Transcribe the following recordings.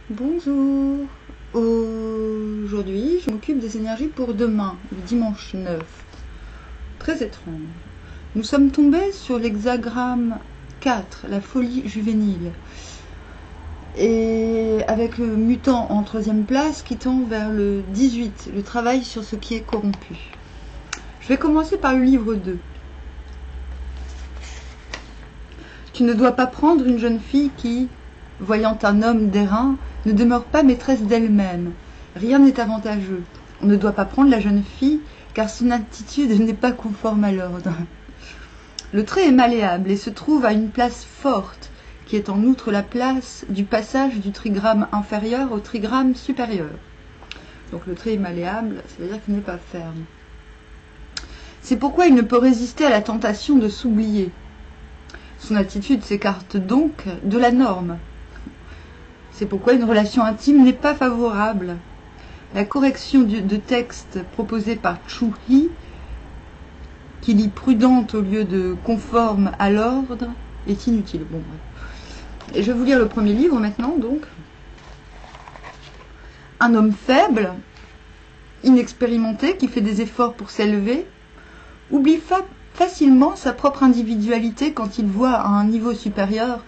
Bonjour. Aujourd'hui, je m'occupe des énergies pour demain, le dimanche 9. Très étrange. Nous sommes tombés sur l'hexagramme 4, la folie juvénile. Et avec le mutant en troisième place qui tend vers le 18, le travail sur ce qui est corrompu. Je vais commencer par le livre 2. Tu ne dois pas prendre une jeune fille qui, voyant un homme d'airain, ne demeure pas maîtresse d'elle-même. Rien n'est avantageux. On ne doit pas prendre la jeune fille, car son attitude n'est pas conforme à l'ordre. Le trait est malléable et se trouve à une place forte, qui est en outre la place du passage du trigramme inférieur au trigramme supérieur. Donc le trait est malléable, ça veut dire qu'il n'est pas ferme. C'est pourquoi il ne peut résister à la tentation de s'oublier. Son attitude s'écarte donc de la norme. C'est pourquoi une relation intime n'est pas favorable. La correction de texte proposée par Chu He, qui lit prudente au lieu de conforme à l'ordre, est inutile. Bon, bref. Et je vais vous lire le premier livre maintenant, donc. Un homme faible, inexpérimenté, qui fait des efforts pour s'élever, oublie facilement sa propre individualité quand il voit à un niveau supérieur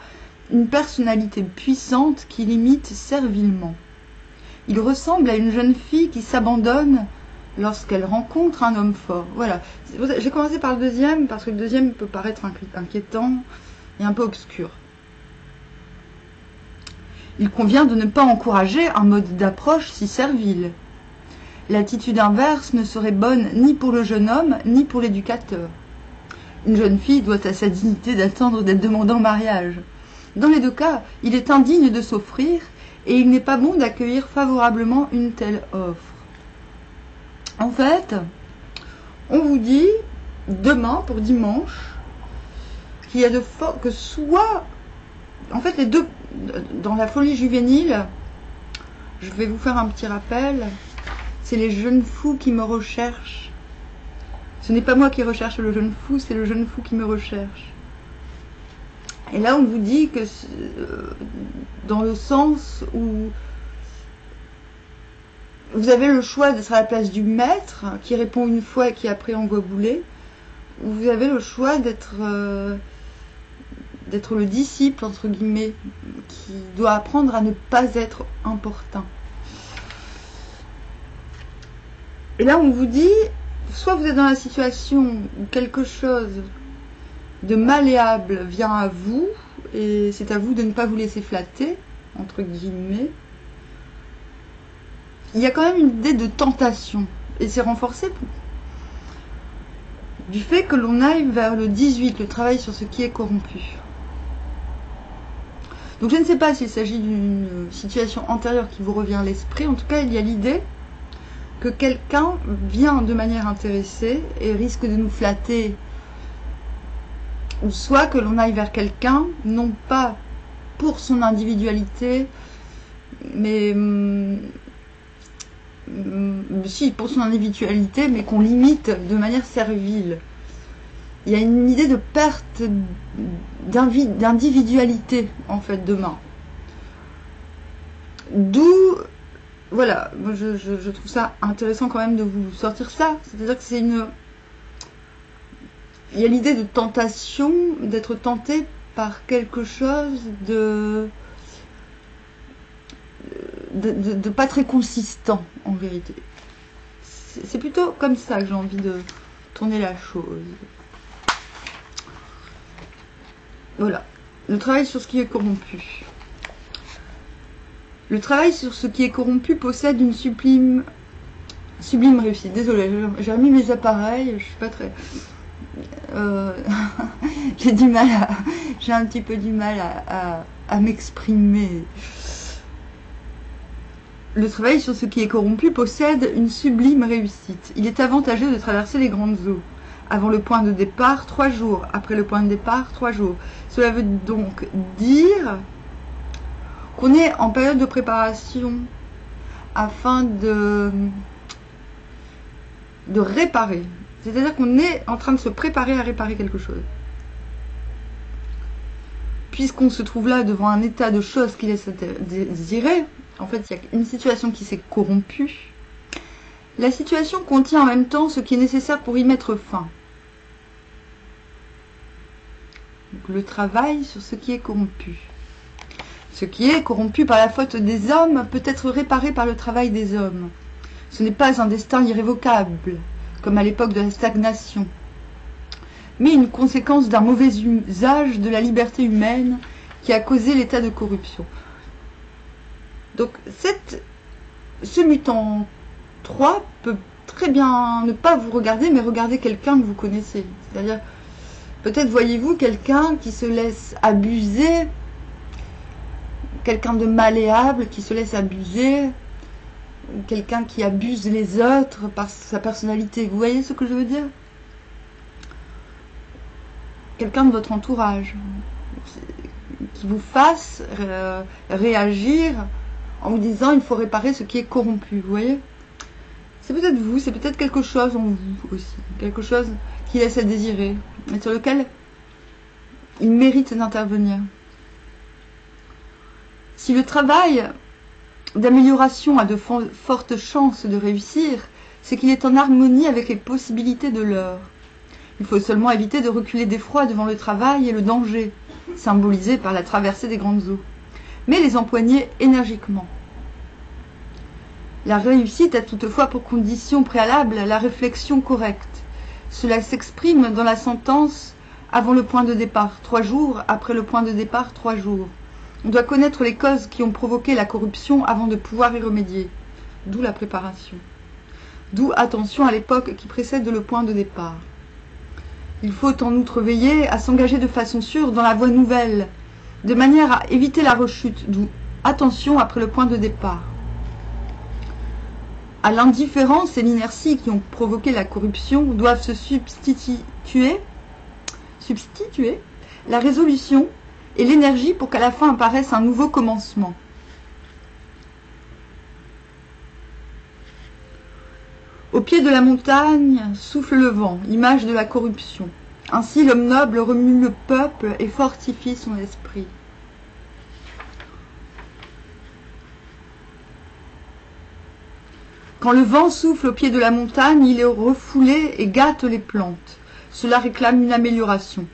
une personnalité puissante qui l'imite servilement. Il ressemble à une jeune fille qui s'abandonne lorsqu'elle rencontre un homme fort. Voilà. J'ai commencé par le deuxième parce que le deuxième peut paraître inquiétant et un peu obscur. Il convient de ne pas encourager un mode d'approche si servile. L'attitude inverse ne serait bonne ni pour le jeune homme ni pour l'éducateur. Une jeune fille doit à sa dignité d'attendre d'être demandée en mariage. Dans les deux cas, il est indigne de s'offrir et il n'est pas bon d'accueillir favorablement une telle offre. En fait, on vous dit demain pour dimanche qu'il y a que soit, en fait les deux, dans la folie juvénile, je vais vous faire un petit rappel, c'est les jeunes fous qui me recherchent. Ce n'est pas moi qui recherche le jeune fou, c'est le jeune fou qui me recherche. Et là, on vous dit que dans le sens où vous avez le choix d'être à la place du maître, qui répond une fois et qui après envoie bouler, ou vous avez le choix d'être le disciple, entre guillemets, qui doit apprendre à ne pas être importun. Et là, on vous dit, soit vous êtes dans la situation où quelque chose de malléable vient à vous, et c'est à vous de ne pas vous laisser flatter, entre guillemets. Il y a quand même une idée de tentation, et c'est renforcé du fait que l'on aille vers le 18, le travail sur ce qui est corrompu. Donc je ne sais pas s'il s'agit d'une situation antérieure qui vous revient à l'esprit, en tout cas il y a l'idée que quelqu'un vient de manière intéressée et risque de nous flatter, ou soit que l'on aille vers quelqu'un, non pas pour son individualité, mais si, pour son individualité, mais qu'on limite de manière servile. Il y a une idée de perte d'individualité, en fait, demain. D'où, voilà, je trouve ça intéressant quand même de vous sortir ça. C'est-à-dire que c'est une... Il y a l'idée de tentation, d'être tenté par quelque chose de pas très consistant, en vérité. C'est plutôt comme ça que j'ai envie de tourner la chose. Voilà. Le travail sur ce qui est corrompu. Le travail sur ce qui est corrompu possède une sublime réussite. Désolée, j'ai remis mes appareils, je suis pas très... j'ai un petit peu du mal à m'exprimer. Le travail sur ce qui est corrompu possède une sublime réussite. Il est avantageux de traverser les grandes eaux. Avant le point de départ, 3 jours. Après le point de départ, 3 jours. Cela veut donc dire qu'on est en période de préparation afin de réparer. C'est-à-dire qu'on est en train de se préparer à réparer quelque chose. Puisqu'on se trouve là devant un état de choses qui laisse désirer, En fait, il y a une situation qui s'est corrompue. La situation contient en même temps ce qui est nécessaire pour y mettre fin. Donc, le travail sur ce qui est corrompu. Ce qui est corrompu par la faute des hommes peut être réparé par le travail des hommes. Ce n'est pas un destin irrévocable, comme à l'époque de la stagnation, mais une conséquence d'un mauvais usage de la liberté humaine qui a causé l'état de corruption. Donc, ce mutant 3 peut très bien ne pas vous regarder, mais regarder quelqu'un que vous connaissez. C'est-à-dire, peut-être voyez-vous quelqu'un qui se laisse abuser, quelqu'un de malléable qui se laisse abuser, quelqu'un qui abuse les autres par sa personnalité. Vous voyez ce que je veux dire? Quelqu'un de votre entourage qui vous fasse réagir en vous disant il faut réparer ce qui est corrompu. Vous voyez? C'est peut-être vous, c'est peut-être quelque chose en vous aussi, quelque chose qui laisse à désirer, et sur lequel il mérite d'intervenir. Si le travail d'amélioration a de fortes chances de réussir, c'est qu'il est en harmonie avec les possibilités de l'heure. Il faut seulement éviter de reculer d'effroi devant le travail et le danger, symbolisé par la traversée des grandes eaux, mais les empoigner énergiquement. La réussite a toutefois pour condition préalable la réflexion correcte. Cela s'exprime dans la sentence avant le point de départ, 3 jours, après le point de départ, 3 jours. On doit connaître les causes qui ont provoqué la corruption avant de pouvoir y remédier, d'où la préparation. D'où attention à l'époque qui précède le point de départ. Il faut en outre veiller à s'engager de façon sûre dans la voie nouvelle, de manière à éviter la rechute, d'où attention après le point de départ. À l'indifférence et l'inertie qui ont provoqué la corruption doivent se substituer la résolution et l'énergie pour qu'à la fin apparaisse un nouveau commencement. Au pied de la montagne souffle le vent, image de la corruption. Ainsi l'homme noble remue le peuple et fortifie son esprit. Quand le vent souffle au pied de la montagne, il est refoulé et gâte les plantes. Cela réclame une amélioration.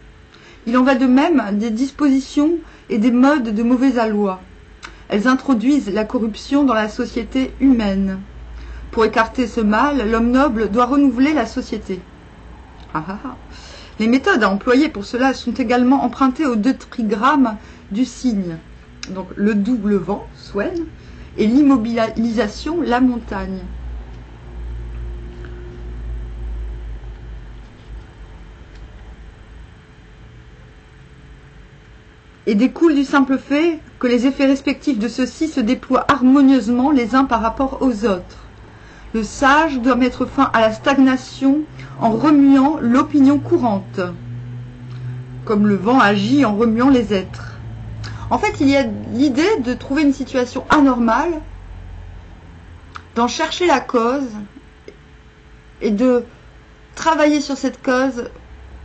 Il en va de même des dispositions et des modes de mauvais aloi. Elles introduisent la corruption dans la société humaine. Pour écarter ce mal, l'homme noble doit renouveler la société. Les méthodes à employer pour cela sont également empruntées aux 2 trigrammes du cygne. Donc le doux, le vent, Swen, et l'immobilisation, la montagne. Et découle du simple fait que les effets respectifs de ceux-ci se déploient harmonieusement les uns par rapport aux autres. Le sage doit mettre fin à la stagnation en remuant l'opinion courante, comme le vent agit en remuant les êtres. En fait, il y a l'idée de trouver une situation anormale, d'en chercher la cause et de travailler sur cette cause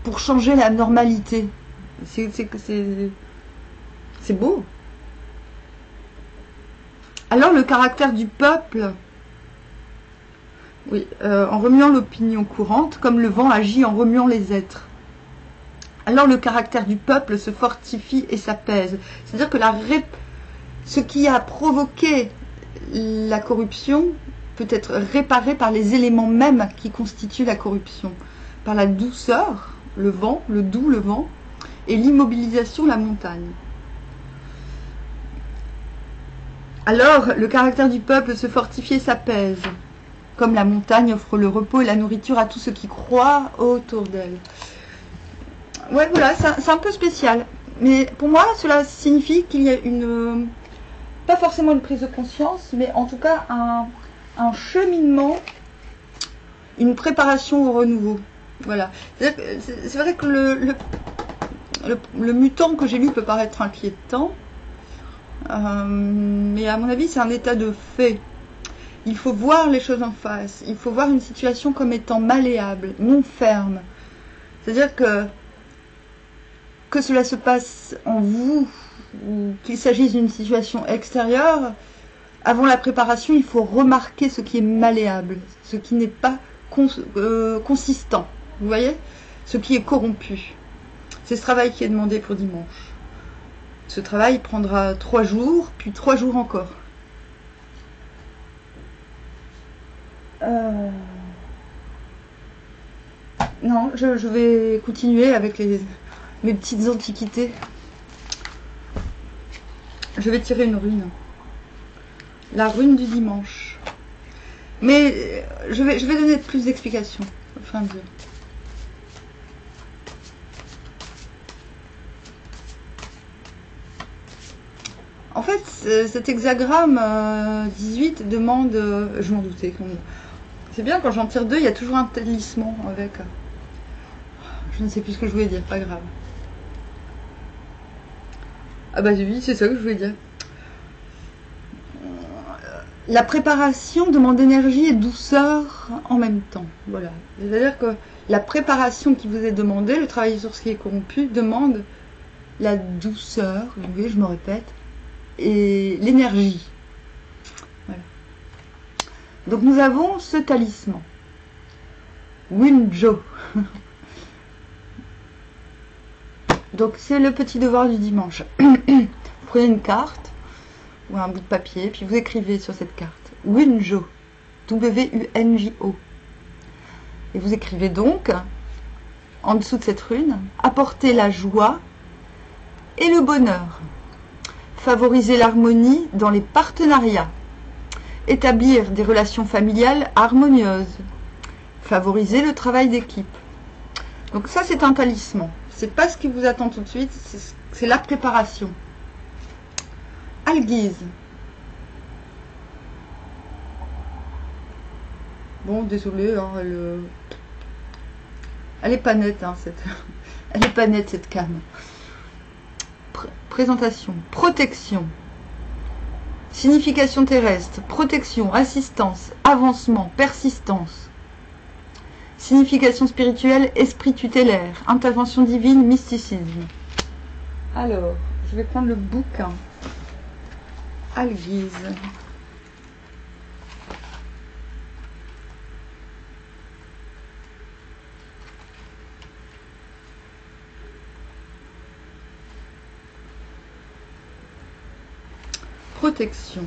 pour changer la normalité. C'est beau. Alors le caractère du peuple, en remuant l'opinion courante, comme le vent agit en remuant les êtres. Alors le caractère du peuple se fortifie et s'apaise. C'est-à-dire que ce qui a provoqué la corruption peut être réparé par les éléments mêmes qui constituent la corruption. Par la douceur, le vent, le doux, le vent, et l'immobilisation, la montagne. Alors, le caractère du peuple se fortifie et s'apaise, comme la montagne offre le repos et la nourriture à tous ceux qui croient autour d'elle. Ouais, voilà, c'est un peu spécial. Mais pour moi, cela signifie qu'il y a pas forcément une prise de conscience, mais en tout cas un cheminement, une préparation au renouveau. Voilà. C'est vrai que le mutant que j'ai lu peut paraître inquiétant, mais à mon avis, c'est un état de fait. Il faut voir les choses en face. Il faut voir une situation comme étant malléable, non ferme. C'est-à-dire que cela se passe en vous, ou qu'il s'agisse d'une situation extérieure, avant la préparation, il faut remarquer ce qui est malléable, ce qui n'est pas consistant. Vous voyez? Ce qui est corrompu. C'est ce travail qui est demandé pour dimanche. Ce travail prendra 3 jours, puis 3 jours encore. Non, je vais continuer avec mes petites antiquités. Je vais tirer une rune. La rune du dimanche. Mais je vais donner plus d'explications au fur et à mesure. En fait, cet hexagramme 18 demande... je m'en doutais. C'est bien, quand j'en tire 2, il y a toujours un talisman avec. Je ne sais plus ce que je voulais dire, pas grave. Ah bah oui, c'est ça que je voulais dire. La préparation demande énergie et douceur en même temps. Voilà. C'est-à-dire que la préparation qui vous est demandée, le travail sur ce qui est corrompu, demande la douceur, vous voyez, je me répète, et l'énergie. Voilà. Donc nous avons ce talisman. Winjo. Donc c'est le petit devoir du dimanche. Vous prenez une carte ou un bout de papier, puis vous écrivez sur cette carte Winjo, W-U-N-J-O. Et vous écrivez donc, en dessous de cette rune, apporter la joie et le bonheur, favoriser l'harmonie dans les partenariats, établir des relations familiales harmonieuses, favoriser le travail d'équipe. Donc ça, c'est un talisman. C'est pas ce qui vous attend tout de suite, c'est la préparation. Alguise. Bon, désolé, hein, elle est pas nette, hein, elle est pas nette cette canne. Présentation. Protection. Signification terrestre. Protection, assistance, avancement, persistance. Signification spirituelle, esprit tutélaire, intervention divine, mysticisme. Alors, je vais prendre le bouquin. Alguise. Protection.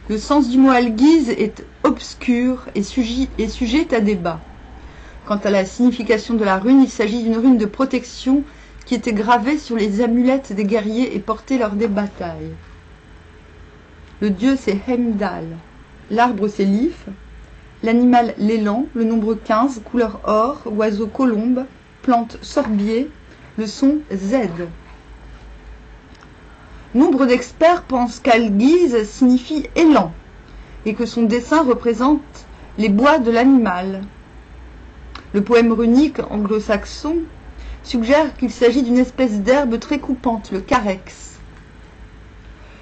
Le sens du mot alguise est obscur et sujet à débat. Quant à la signification de la rune, il s'agit d'une rune de protection qui était gravée sur les amulettes des guerriers et portée lors des batailles. Le dieu c'est Heimdall, l'arbre c'est l'if, l'animal l'élan, le nombre 15, couleur or, oiseau colombe, plante sorbier, le son Z. Nombre d'experts pensent qu'alguise signifie élan et que son dessin représente les bois de l'animal. Le poème runique anglo-saxon suggère qu'il s'agit d'une espèce d'herbe très coupante, le carex.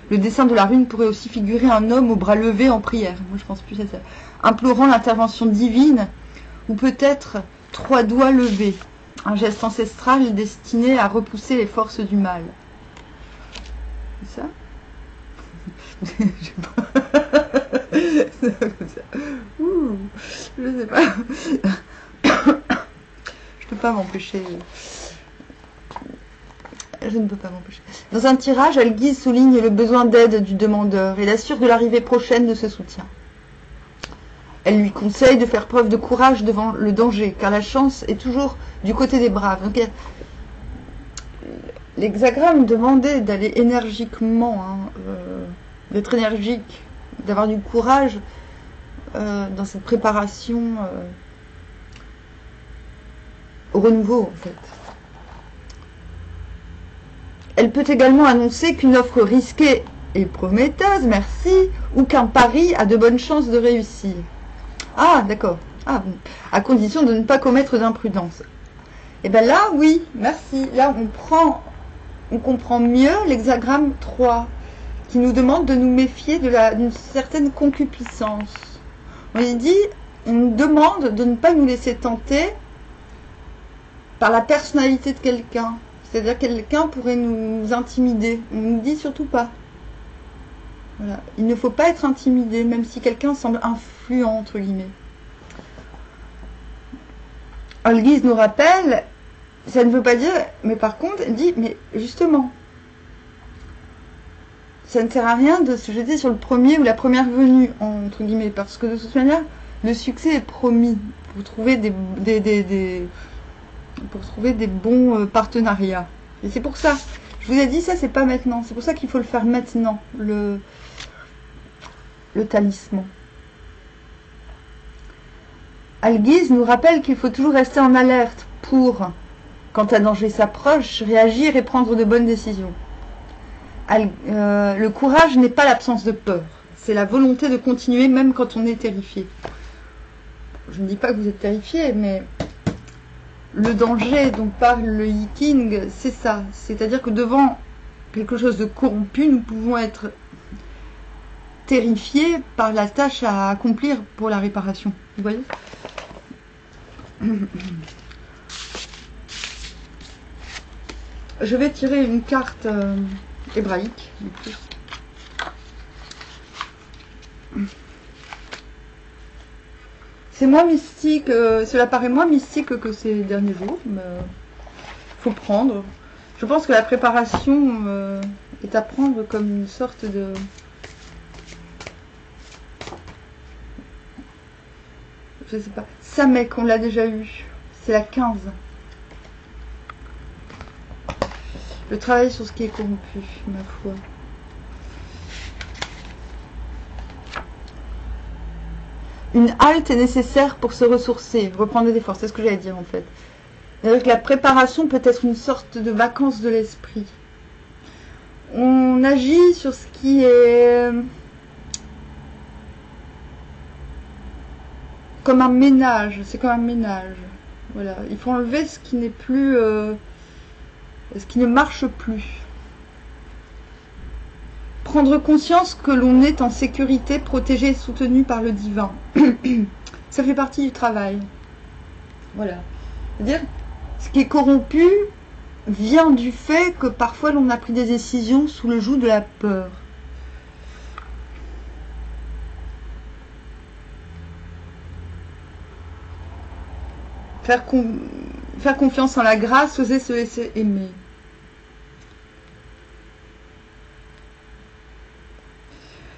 Le dessin de la rune pourrait aussi figurer un homme au bras levé en prière, moi je pense plus à ça, implorant l'intervention divine, ou peut-être 3 doigts levés, un geste ancestral destiné à repousser les forces du mal. C'est ça? Je sais pas. Je peux pas m'empêcher. Je ne peux pas m'empêcher. Dans un tirage, Alguise souligne le besoin d'aide du demandeur et l'assure de l'arrivée prochaine de ce soutien. Elle lui conseille de faire preuve de courage devant le danger, car la chance est toujours du côté des braves. Donc, l'hexagramme demandait d'aller énergiquement, d'être énergique, d'avoir du courage dans cette préparation au renouveau, en fait. Elle peut également annoncer qu'une offre risquée est prometteuse, merci, ou qu'un pari a de bonnes chances de réussir. Ah, d'accord. Ah, à condition de ne pas commettre d'imprudence. Et bien là, oui, merci. Là, on comprend mieux l'hexagramme 3, qui nous demande de nous méfier d'une certaine concupiscence. On nous demande de ne pas nous laisser tenter par la personnalité de quelqu'un. C'est-à-dire quelqu'un pourrait nous intimider. On nous dit surtout pas. Voilà. Il ne faut pas être intimidé, même si quelqu'un semble influent, entre guillemets. Olguise nous rappelle, ça ne veut pas dire, mais par contre, elle dit, mais justement, ça ne sert à rien de se jeter sur le premier ou la première venue, entre guillemets, parce que de toute manière, le succès est promis pour trouver pour trouver des bons partenariats. Et c'est pour ça, je vous ai dit, ça c'est pas maintenant, c'est pour ça qu'il faut le faire maintenant, le talisman. Olguise nous rappelle qu'il faut toujours rester en alerte pour, quand un danger s'approche, réagir et prendre de bonnes décisions. Le courage n'est pas l'absence de peur, c'est la volonté de continuer même quand on est terrifié. Je ne dis pas que vous êtes terrifié, mais le danger dont parle le Yi King, c'est ça. C'est-à-dire que devant quelque chose de corrompu, nous pouvons être terrifiés par la tâche à accomplir pour la réparation. Vous voyez ? Je vais tirer une carte hébraïque. C'est moins mystique, cela paraît moins mystique que ces derniers jours, mais faut prendre. Je pense que la préparation est à prendre comme une sorte de... Je sais pas. Samek, on l'a déjà eu. C'est la 15. Le travail sur ce qui est corrompu, ma foi. Une halte est nécessaire pour se ressourcer, reprendre des forces. C'est ce que j'allais dire en fait. C'est-à-dire que la préparation peut être une sorte de vacances de l'esprit. On agit sur ce qui est comme un ménage. C'est comme un ménage. Voilà. Il faut enlever ce qui n'est plus, ce qui ne marche plus. Prendre conscience que l'on est en sécurité, protégé et soutenu par le divin. Ça fait partie du travail. Voilà. C'est-à-dire, ce qui est corrompu vient du fait que parfois l'on a pris des décisions sous le joug de la peur. Faire confiance en la grâce, oser se laisser aimer.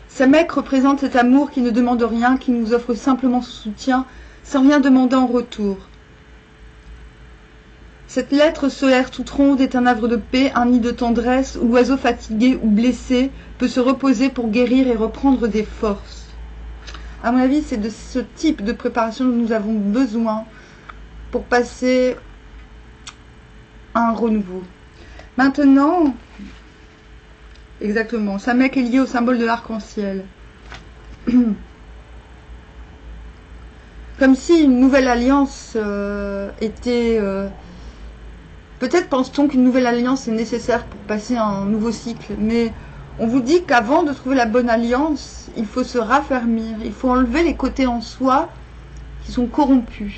Samek représente cet amour qui ne demande rien, qui nous offre simplement son soutien, sans rien demander en retour. Cette lettre solaire toute ronde est un havre de paix, un nid de tendresse, où l'oiseau fatigué ou blessé peut se reposer pour guérir et reprendre des forces. À mon avis, c'est de ce type de préparation dont nous avons besoin pour passer à un renouveau. Maintenant... Exactement. Samek est lié au symbole de l'arc-en-ciel. Comme si une nouvelle alliance était... Peut-être pense-t-on qu'une nouvelle alliance est nécessaire pour passer un nouveau cycle. Mais on vous dit qu'avant de trouver la bonne alliance, il faut se raffermir. Il faut enlever les côtés en soi qui sont corrompus.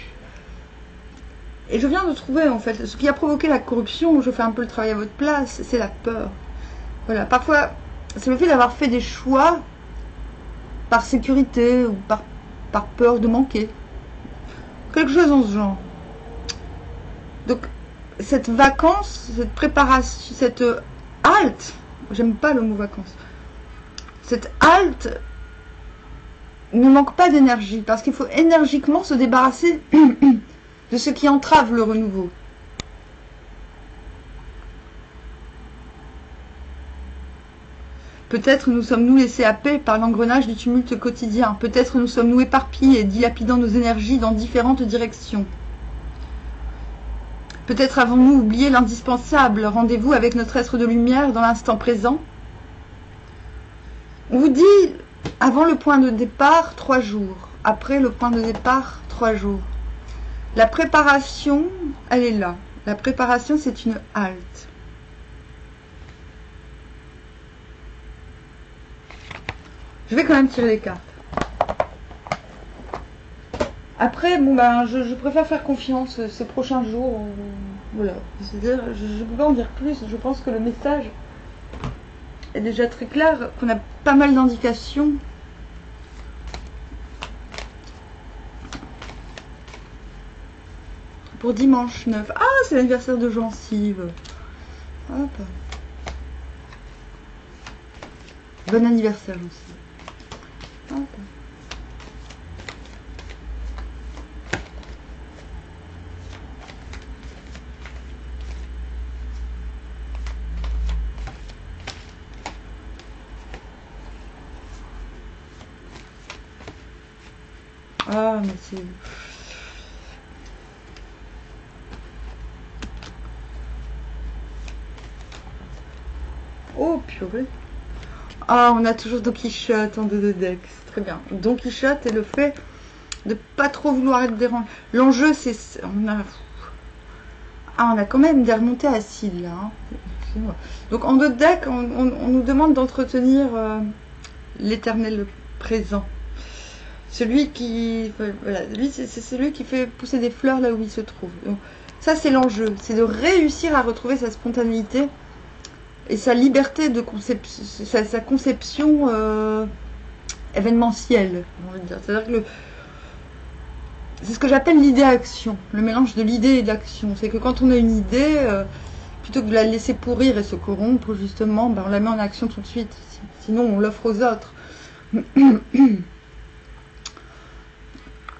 Et je viens de trouver, en fait, ce qui a provoqué la corruption, je fais un peu le travail à votre place, c'est la peur. Voilà, parfois, c'est le fait d'avoir fait des choix par sécurité ou par peur de manquer. Quelque chose dans ce genre. Donc, cette vacance, cette préparation, cette halte, j'aime pas le mot vacances, cette halte ne manque pas d'énergie, parce qu'il faut énergiquement se débarrasser de ce qui entrave le renouveau. Peut-être nous sommes-nous laissés happer par l'engrenage du tumulte quotidien. Peut-être nous sommes-nous éparpillés, dilapidant nos énergies dans différentes directions. Peut-être avons-nous oublié l'indispensable rendez-vous avec notre être de lumière dans l'instant présent. On vous dit, avant le point de départ, 3 jours. Après le point de départ, 3 jours. La préparation, elle est là. La préparation, c'est une halte. Je vais quand même tirer les cartes. Après, bon ben, je préfère faire confiance ces prochains jours. Voilà. C'est-à-dire, je ne peux pas en dire plus. Je pense que le message est déjà très clair, qu'on a pas mal d'indications. Pour dimanche 9. Ah, c'est l'anniversaire de Gencive. Hop. Bon anniversaire, Gencive. Hop. Ah, mais c'est... Oh, purée. Ah, on a toujours Don Quichotte en 2 de deck. C'est très bien. Don Quichotte et le fait de pas trop vouloir être dérangé. L'enjeu, c'est... On a quand même des remontées acides, là. Hein. Donc, en 2 de deck, on nous demande d'entretenir l'éternel présent. Celui qui... Voilà, lui, c'est celui qui fait pousser des fleurs là où il se trouve. Donc, ça, c'est l'enjeu. C'est de réussir à retrouver sa spontanéité et sa liberté de conception, sa conception événementielle, on va dire. C'est-à-dire que c'est ce que j'appelle l'idée-action, le mélange de l'idée et de l'action. C'est que quand on a une idée, plutôt que de la laisser pourrir et se corrompre, justement, ben, on la met en action tout de suite. Sinon, on l'offre aux autres.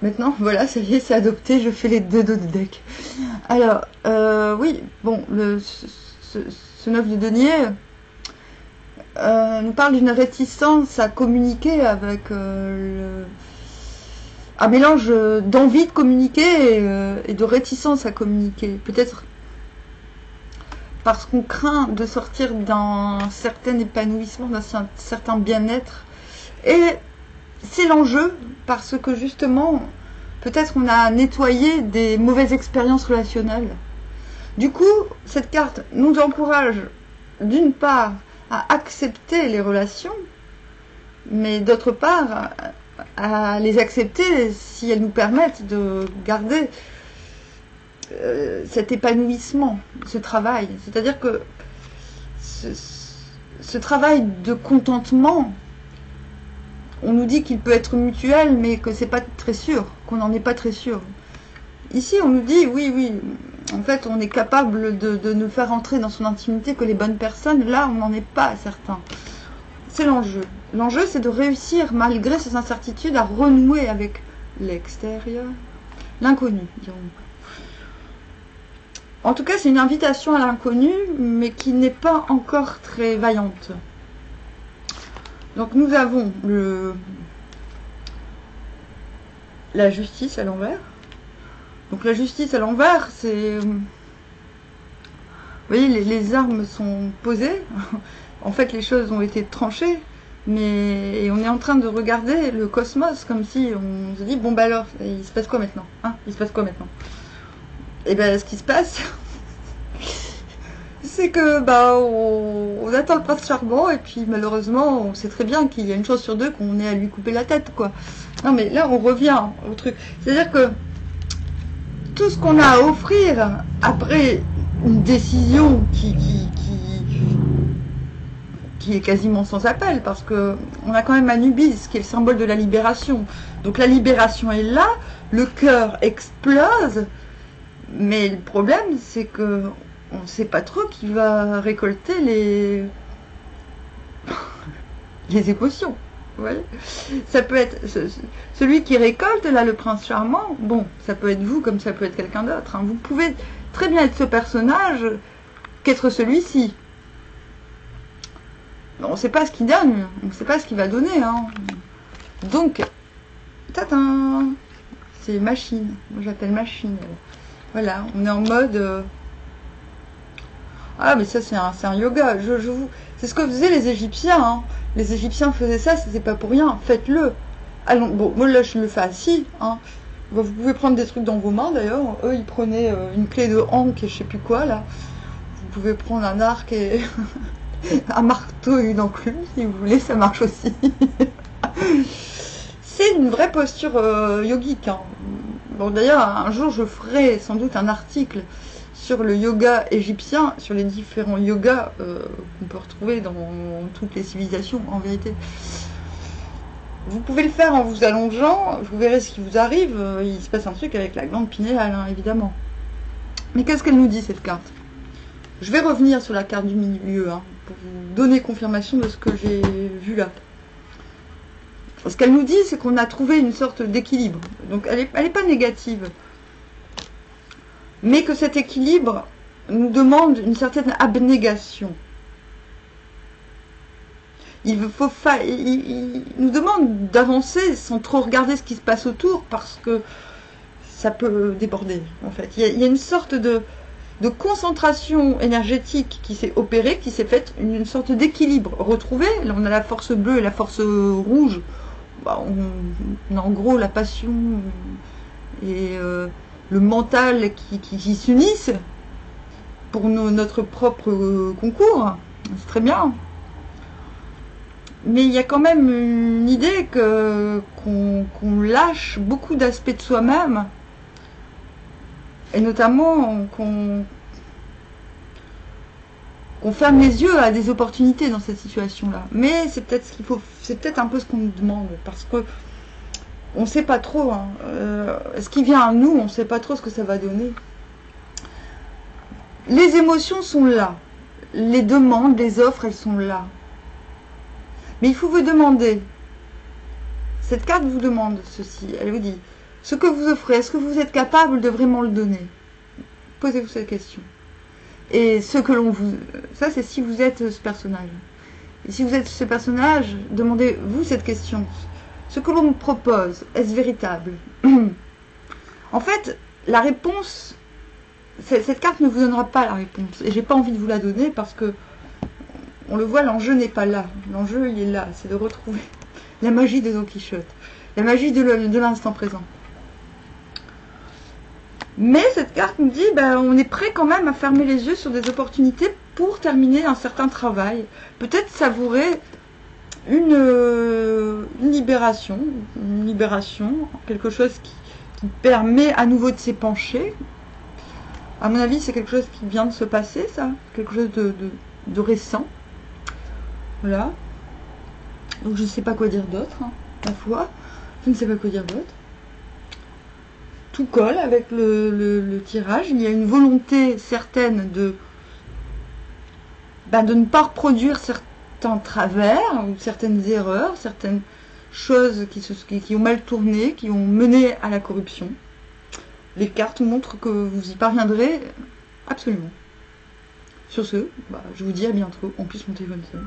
Maintenant, voilà, ça y est, c'est adopté, je fais les 2 de deck. Alors, oui, bon, ce 9 de denier nous parle d'une réticence à communiquer avec un mélange d'envie de communiquer et de réticence à communiquer. Peut-être parce qu'on craint de sortir d'un certain épanouissement, d'un certain bien-être. Et c'est l'enjeu parce que justement, peut-être on a nettoyé des mauvaises expériences relationnelles. Du coup, cette carte nous encourage d'une part à accepter les relations, mais d'autre part à les accepter si elles nous permettent de garder cet épanouissement, ce travail. C'est-à-dire que ce travail de contentement, on nous dit qu'il peut être mutuel, mais que c'est pas très sûr, qu'on n'en est pas très sûr. Ici, on nous dit, oui, en fait, on est capable de nous faire entrer dans son intimité que les bonnes personnes. Là, on n'en est pas certain. C'est l'enjeu. L'enjeu, c'est de réussir, malgré ces incertitudes, à renouer avec l'extérieur, l'inconnu, dirons-nous. En tout cas, c'est une invitation à l'inconnu, mais qui n'est pas encore très vaillante. Donc, nous avons la justice à l'envers. Donc la justice à l'envers, c'est... Vous voyez, les armes sont posées. En fait, les choses ont été tranchées. Mais on est en train de regarder le cosmos comme si on se dit, bon bah alors, il se passe quoi maintenant, hein? Il se passe quoi maintenant? Et bien, ce qui se passe, c'est que bah on attend le prince charmant et puis malheureusement, on sait très bien qu'il y a une chose sur 2 qu'on est à lui couper la tête, quoi. Non mais là, on revient au truc. C'est-à-dire que tout ce qu'on a à offrir après une décision qui est quasiment sans appel, parce que on a quand même Anubis qui est le symbole de la libération. Donc la libération est là, le cœur explose, mais le problème c'est que on ne sait pas trop qui va récolter les émotions. Vous voyez, ça peut être celui qui récolte, là, le prince charmant. Bon, ça peut être vous comme ça peut être quelqu'un d'autre. Hein. Vous pouvez très bien être ce personnage qu'être celui-ci. On ne sait pas ce qu'il donne, on ne sait pas ce qu'il va donner. Hein. Donc, tatin, c'est machine. Moi, j'appelle machine. Voilà, on est en mode... Ah, mais ça, c'est un yoga. C'est ce que faisaient les Égyptiens. Hein. Les Égyptiens faisaient ça, c'était pas pour rien. Faites-le. Allons, bon, moi là, je le fais assis. Hein. Vous pouvez prendre des trucs dans vos mains, d'ailleurs. Eux, ils prenaient une clé de hank et je sais plus quoi, là. Vous pouvez prendre un arc et un marteau et une enclume, si vous voulez, ça marche aussi. C'est une vraie posture yogique. Hein. Bon, d'ailleurs, un jour, je ferai sans doute un article sur le yoga égyptien, sur les différents yogas qu'on peut retrouver dans toutes les civilisations en vérité. Vous pouvez le faire en vous allongeant, vous verrez ce qui vous arrive, il se passe un truc avec la glande pinéale, hein, évidemment. Mais qu'est-ce qu'elle nous dit cette carte? Je vais revenir sur la carte du milieu, hein, pour vous donner confirmation de ce que j'ai vu là. Ce qu'elle nous dit, c'est qu'on a trouvé une sorte d'équilibre. Donc elle est pas négative. Mais que cet équilibre nous demande une certaine abnégation. Il nous demande d'avancer sans trop regarder ce qui se passe autour, parce que ça peut déborder, en fait. Il y a une sorte de concentration énergétique qui s'est opérée, qui s'est faite, une sorte d'équilibre retrouvé. Là, on a la force bleue et la force rouge. Bah, on a en gros la passion et le mental qui s'unissent pour notre propre concours. C'est très bien. Mais il y a quand même une idée qu'on lâche beaucoup d'aspects de soi-même, et notamment qu'on ferme les yeux à des opportunités dans cette situation-là. Mais c'est peut-être ce qu'il faut, c'est peut-être un peu ce qu'on nous demande, parce que on ne sait pas trop. Hein. Ce qui vient à nous, on ne sait pas trop ce que ça va donner. Les émotions sont là, les demandes, les offres, elles sont là. Mais il faut vous demander, cette carte vous demande ceci, elle vous dit, ce que vous offrez, est-ce que vous êtes capable de vraiment le donner? Posez-vous cette question. Et ce que l'on vous... Ça, c'est si vous êtes ce personnage. Et si vous êtes ce personnage, demandez-vous cette question. Ce que l'on me propose, est-ce véritable? En fait, la réponse... Cette carte ne vous donnera pas la réponse. Et j'ai pas envie de vous la donner parce que... On le voit, l'enjeu n'est pas là. L'enjeu, il est là. C'est de retrouver la magie de Don Quichotte. La magie de l'instant présent. Mais cette carte nous dit, ben, on est prêt quand même à fermer les yeux sur des opportunités pour terminer un certain travail. Peut-être savourer une libération, quelque chose qui permet à nouveau de s'épancher. À mon avis, c'est quelque chose qui vient de se passer, ça. Quelque chose de récent. Voilà. Donc je ne sais pas quoi dire d'autre, hein, ma foi. Je ne sais pas quoi dire d'autre. Tout colle avec le tirage. Il y a une volonté certaine de ne pas reproduire certains travers, ou certaines erreurs, certaines choses qui ont mal tourné, qui ont mené à la corruption. Les cartes montrent que vous y parviendrez absolument. Sur ce, je vous dis à bientôt. En plus, mon téléphone sonne.